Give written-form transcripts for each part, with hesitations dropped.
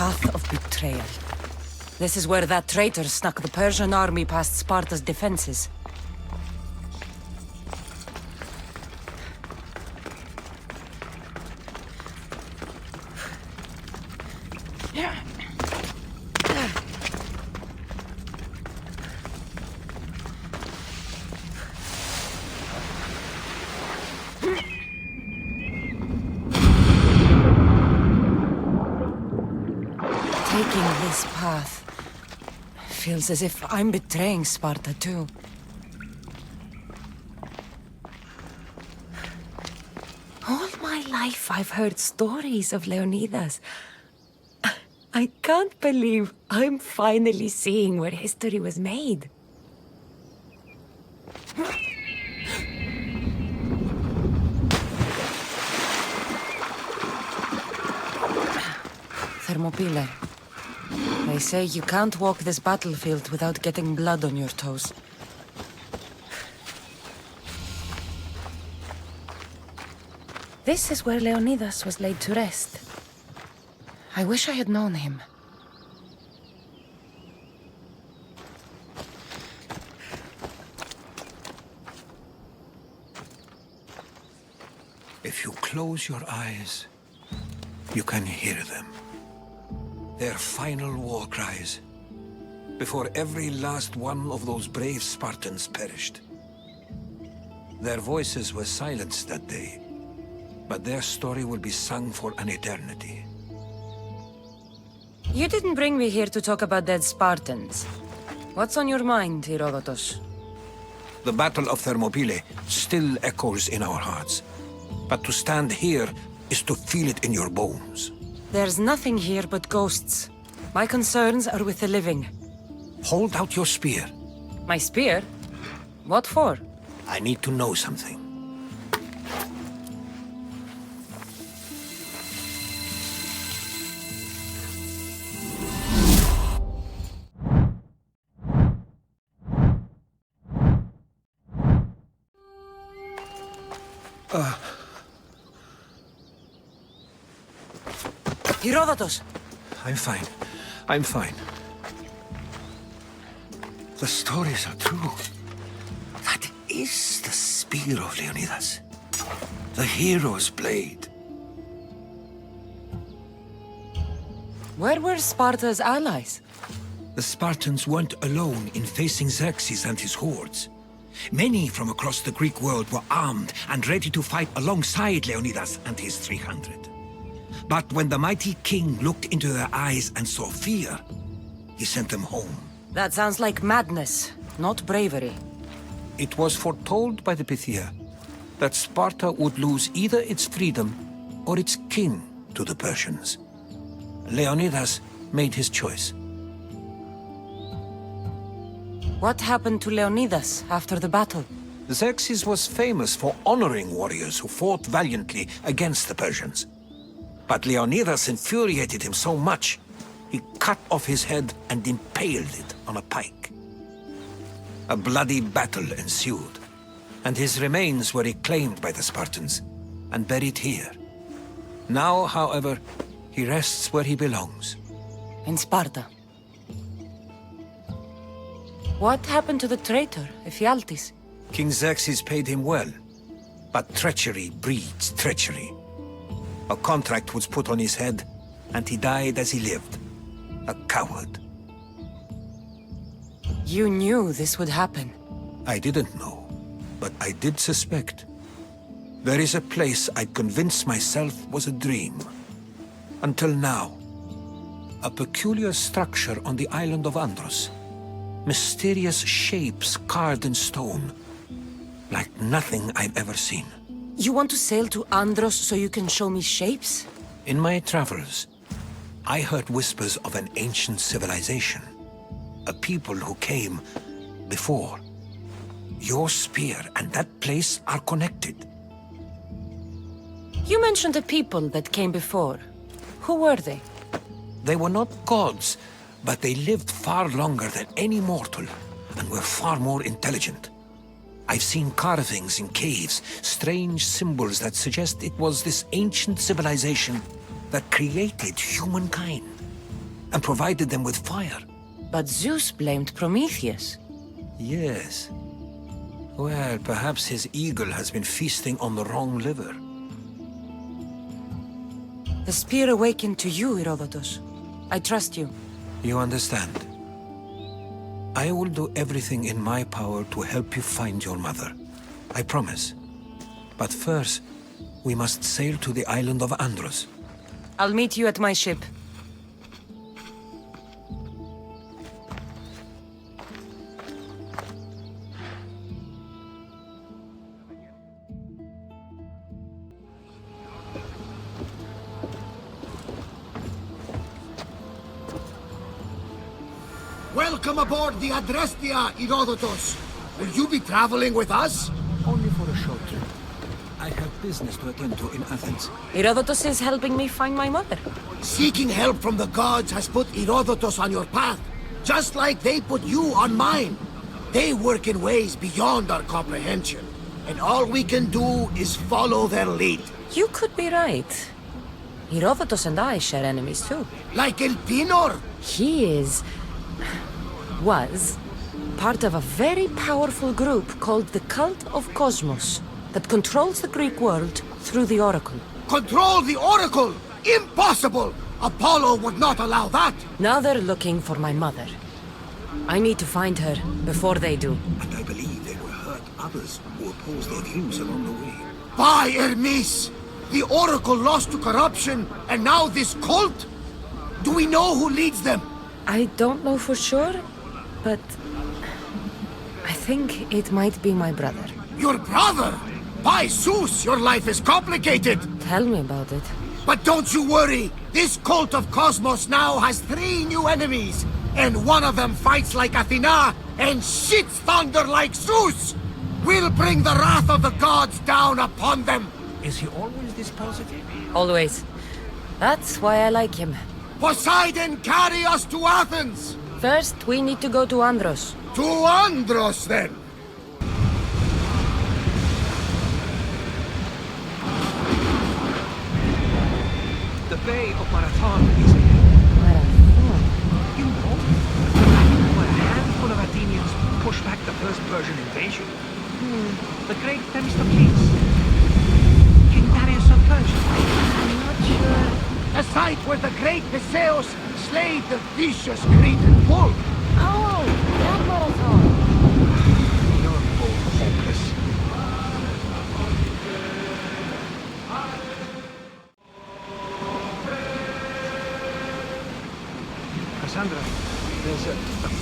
path of betrayal. This is where that traitor snuck the Persian army past Sparta's defenses. Taking this path feels as if I'm betraying Sparta too. All my life I've heard stories of Leonidas. I can't believe I'm finally seeing where history was made. Thermopylae. They say you can't walk this battlefield without getting blood on your toes. This is where Leonidas was laid to rest. I wish I had known him. If you close your eyes, you can hear them. Their final war cries, before every last one of those brave Spartans perished. Their voices were silenced that day, but their story will be sung for an eternity. You didn't bring me here to talk about dead Spartans. What's on your mind, Herodotus? The Battle of Thermopylae still echoes in our hearts, but to stand here is to feel it in your bones. There's nothing here but ghosts. My concerns are with the living. Hold out your spear. My spear? What for? I need to know something. Herodotus! I'm fine. I'm fine. The stories are true. That is the spear of Leonidas. The hero's blade. Where were Sparta's allies? The Spartans weren't alone in facing Xerxes and his hordes. Many from across the Greek world were armed and ready to fight alongside Leonidas and his 300. But when the mighty king looked into their eyes and saw fear, he sent them home. That sounds like madness, not bravery. It was foretold by the Pythia that Sparta would lose either its freedom or its king to the Persians. Leonidas made his choice. What happened to Leonidas after the battle? Xerxes was famous for honoring warriors who fought valiantly against the Persians. But Leonidas infuriated him so much, he cut off his head and impaled it on a pike. A bloody battle ensued, and his remains were reclaimed by the Spartans and buried here. Now, however, he rests where he belongs. In Sparta. What happened to the traitor, Ephialtes? King Xerxes paid him well, but treachery breeds treachery. A contract was put on his head, and he died as he lived. A coward. You knew this would happen. I didn't know, but I did suspect. There is a place I'd convinced myself was a dream. Until now. A peculiar structure on the island of Andros. Mysterious shapes carved in stone. Like nothing I've ever seen. You want to sail to Andros so you can show me shapes? In my travels, I heard whispers of an ancient civilization. A people who came before. Your spear and that place are connected. You mentioned a people that came before. Who were they? They were not gods, but they lived far longer than any mortal, and were far more intelligent. I've seen carvings in caves, strange symbols that suggest it was this ancient civilization that created humankind. and provided them with fire. But Zeus blamed Prometheus. Yes. Well, perhaps his eagle has been feasting on the wrong liver. The spear awakened to you, Herodotus. I trust you. You understand. I will do everything in my power to help you find your mother. I promise. But first, we must sail to the island of Andros. I'll meet you at my ship. Welcome aboard the Adrestia, Herodotus. Will you be traveling with us? Only for a short trip. I have business to attend to in Athens. Herodotus is helping me find my mother. Seeking help from the gods has put Herodotus on your path, just like they put you on mine. They work in ways beyond our comprehension, and all we can do is follow their lead. You could be right. Herodotus and I share enemies too. Like Elpinor. He was part of a very powerful group called the Cult of Cosmos that controls the Greek world through the Oracle. Control the Oracle! Impossible! Apollo would not allow that! Now they're looking for my mother. I need to find her before they do. And I believe they will hurt others who oppose their views along the way. By Hermes! The Oracle lost to corruption, and now this cult? Do we know who leads them? I don't know for sure, but I think it might be my brother. Your brother? By Zeus, your life is complicated! Tell me about it. But don't you worry! This cult of Cosmos now has 3 new enemies! And one of them fights like Athena and shits thunder like Zeus! We'll bring the wrath of the gods down upon them! Is he always this positive? Always. That's why I like him. Poseidon, carry us to Athens! First, we need to go to Andros. To Andros, then! The Bay of Marathon is... You know, the battle where a handful of Athenians pushed back the first Persian invasion. The great Themistocles. King Darius of Persia. I'm not sure. A site where the great Theseus slayed the vicious Cretan bull. Oh, that marathon. You're both hopeless. Cassandra, there's a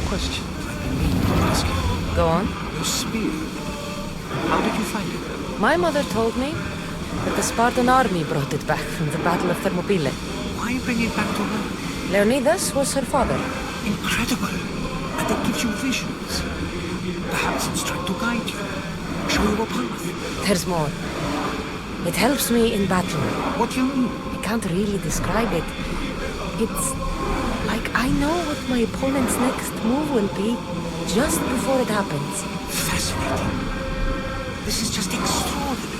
question I've been meaning to ask you. Go on. Your spear. How did you find it? My mother told me that the Spartan army brought it back from the Battle of Thermopylae. Why bring it back to her? Leonidas was her father. Incredible. And it gives you visions. Perhaps it's trying to guide you. Show you a path. There's more. It helps me in battle. What do you mean? I can't really describe it. It's like I know what my opponent's next move will be just before it happens. Fascinating. This is just extraordinary.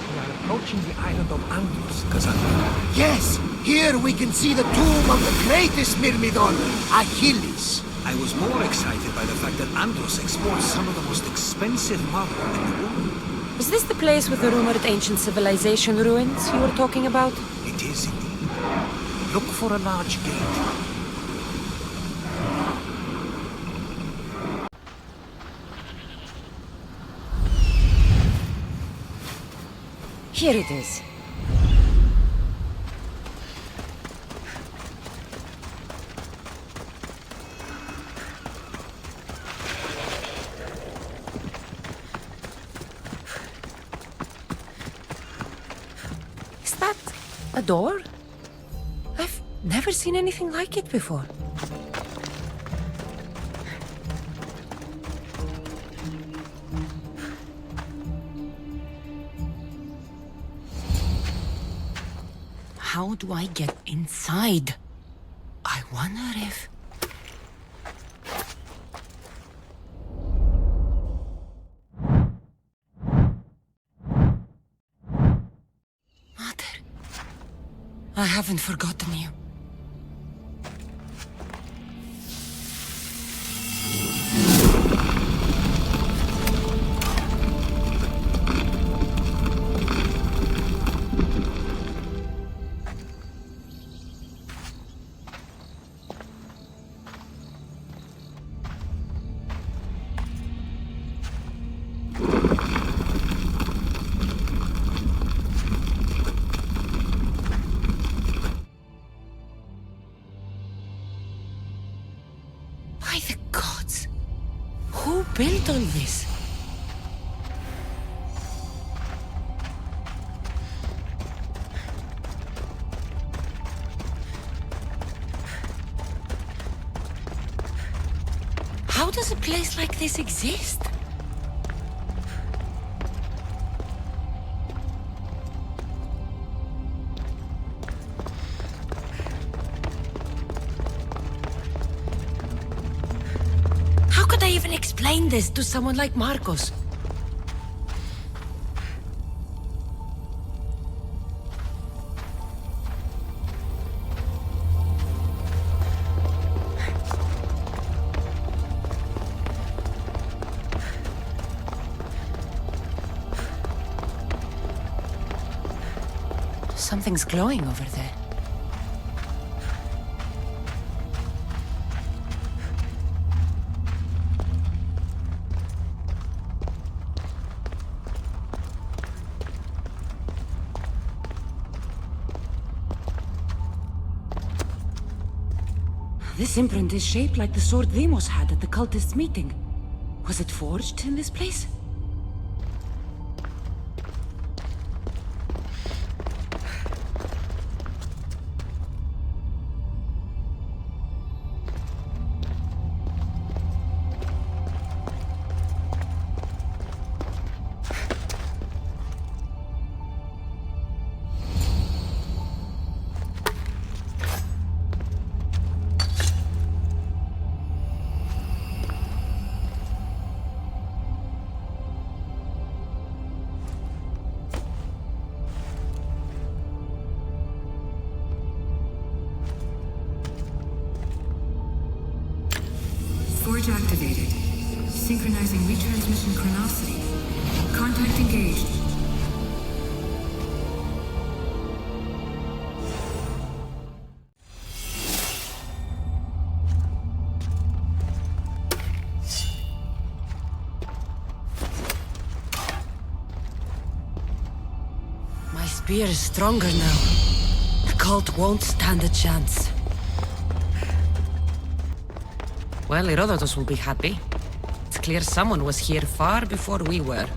We are approaching the island of Andros, Cassandra. Yes, here we can see the tomb of the greatest Myrmidon, Achilles. I was more excited by the fact that Andros exports some of the most expensive marble in the world. Is this the place with the rumored ancient civilization ruins you were talking about? It is indeed. Look for a large gate. Here it is. Is that a door? I've never seen anything like it before. How do I get inside? I wonder if... Mother... I haven't forgotten you. By the gods! Who built all this? How does a place like this exist? How could I even explain this to someone like Marcos? Something's glowing over there. This imprint is shaped like the sword Demos had at the cultists' meeting. Was it forged in this place? Forge activated. Synchronizing retransmission chronicity. Contact engaged. My spear is stronger now. The cult won't stand a chance. Well, Herodotus will be happy. It's clear someone was here far before we were.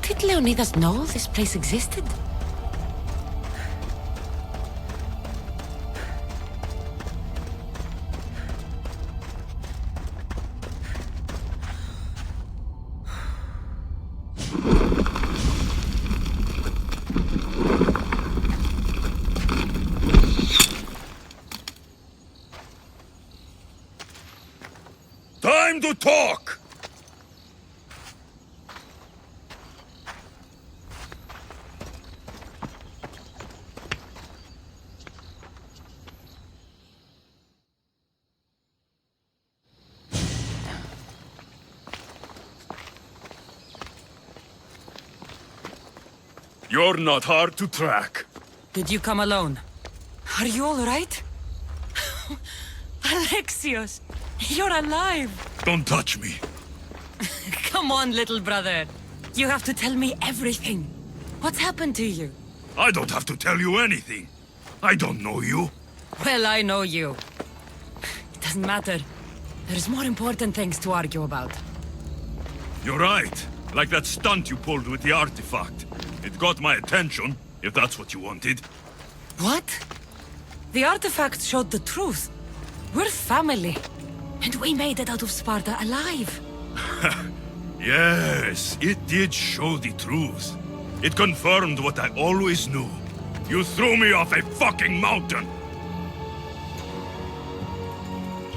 Did Leonidas know this place existed? Time to talk! You're not hard to track. Did you come alone? Are you all right? Alexios, you're alive! Don't touch me. Come on, little brother. You have to tell me everything. What's happened to you? I don't have to tell you anything. I don't know you. Well, I know you. It doesn't matter. There's more important things to argue about. You're right. Like that stunt you pulled with the artifact. It got my attention, if that's what you wanted. What? The artifact showed the truth. We're family. And we made it out of Sparta alive. Yes, it did show the truth. It confirmed what I always knew. You threw me off a fucking mountain!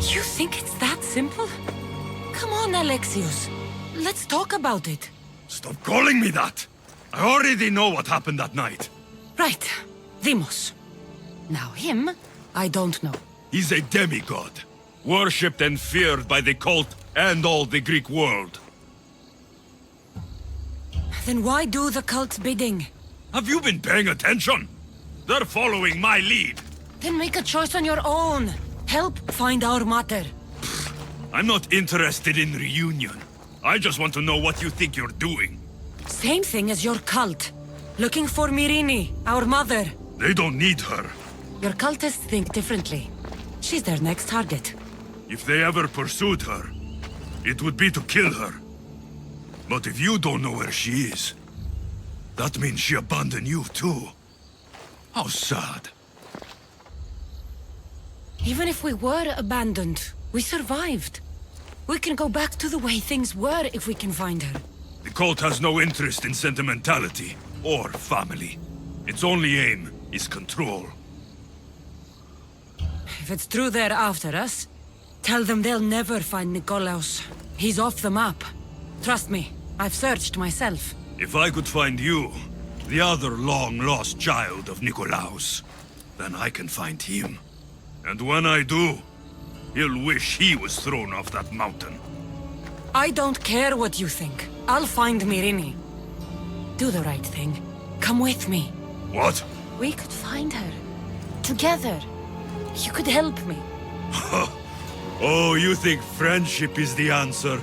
You think it's that simple? simple? Come on, Alexios. Let's talk about it. Stop calling me that! I already know what happened that night. Right. Deimos. Now him, I don't know. He's a demigod, worshipped and feared by the cult and all the Greek world. Then why do the cult's bidding? Have you been paying attention? They're following my lead. Then make a choice on your own. Help find our mater. I'm not interested in reunion. I just want to know what you think you're doing. Same thing as your cult. Looking for Myrrine, our mother. They don't need her. Your cultists think differently. She's their next target. If they ever pursued her, it would be to kill her. But if you don't know where she is, that means she abandoned you too. How sad. Even if we were abandoned, we survived. We can go back to the way things were if we can find her. The cult has no interest in sentimentality or family. Its only aim is control. If it's true they're after us, tell them they'll never find Nikolaos. He's off the map. Trust me, I've searched myself. If I could find you, the other long-lost child of Nikolaos, then I can find him. And when I do, he'll wish he was thrown off that mountain. I don't care what you think. I'll find Myrrine. Do the right thing. Come with me. What? We could find her. Together. You could help me. Oh, you think friendship is the answer?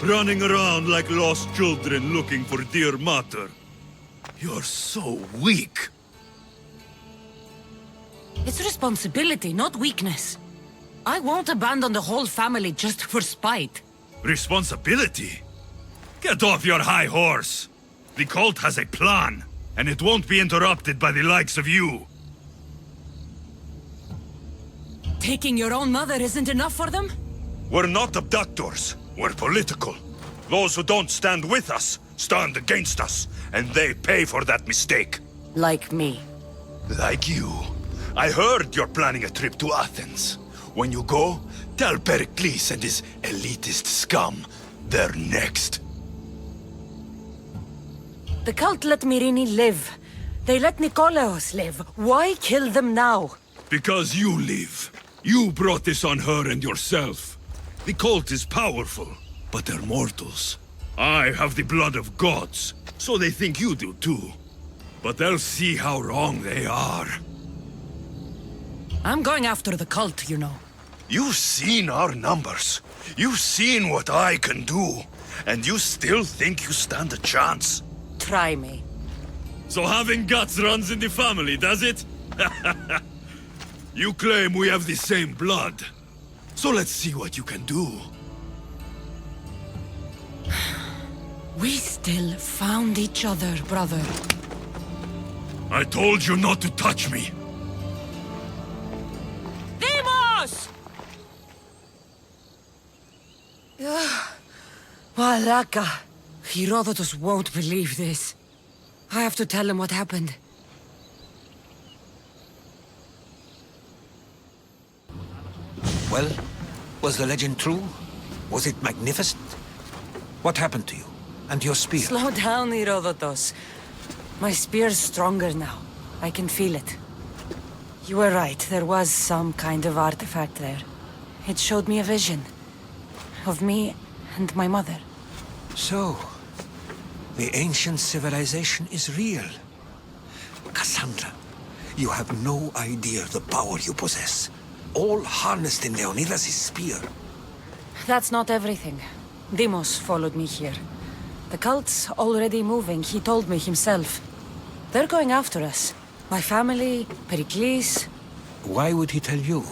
Running around like lost children looking for dear mater. You're so weak. It's responsibility, not weakness. I won't abandon the whole family just for spite. Responsibility? Get off your high horse. The cult has a plan, and it won't be interrupted by the likes of you. Taking your own mother isn't enough for them? We're not abductors. We're political. Those who don't stand with us stand against us, and they pay for that mistake. Like me. Like you. I heard you're planning a trip to Athens. When you go, tell Pericles and his elitist scum they're next. The cult let Myrrine live. They let Nikolaos live. Why kill them now? Because you live. You brought this on her and yourself. The cult is powerful, but they're mortals. I have the blood of gods, so they think you do too. But they'll see how wrong they are. I'm going after the cult, you know. You've seen our numbers. You've seen what I can do. And you still think you stand a chance? Try me. So having guts runs in the family, does it? You claim we have the same blood. So let's see what you can do. We still found each other, brother. I told you not to touch me. Deimos! Malaka. Herodotus won't believe this. I have to tell him what happened. Well, was the legend true? Was it magnificent? What happened to you? And your spear? Slow down, Herodotus. My spear's stronger now. I can feel it. You were right, there was some kind of artifact there. It showed me a vision. Of me and my mother. So, the ancient civilization is real. Cassandra, you have no idea the power you possess. All harnessed in Leonidas' spear. That's not everything. Deimos followed me here. The cult's already moving, he told me himself. They're going after us. My family, Pericles. Why would he tell you?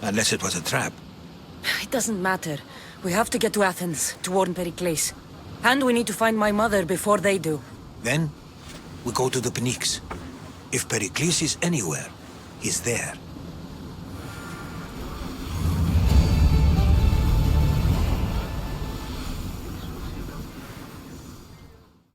Unless it was a trap. It doesn't matter. We have to get to Athens to warn Pericles. And we need to find my mother before they do. Then, we go to the Pnyx. If Pericles is anywhere, he's there.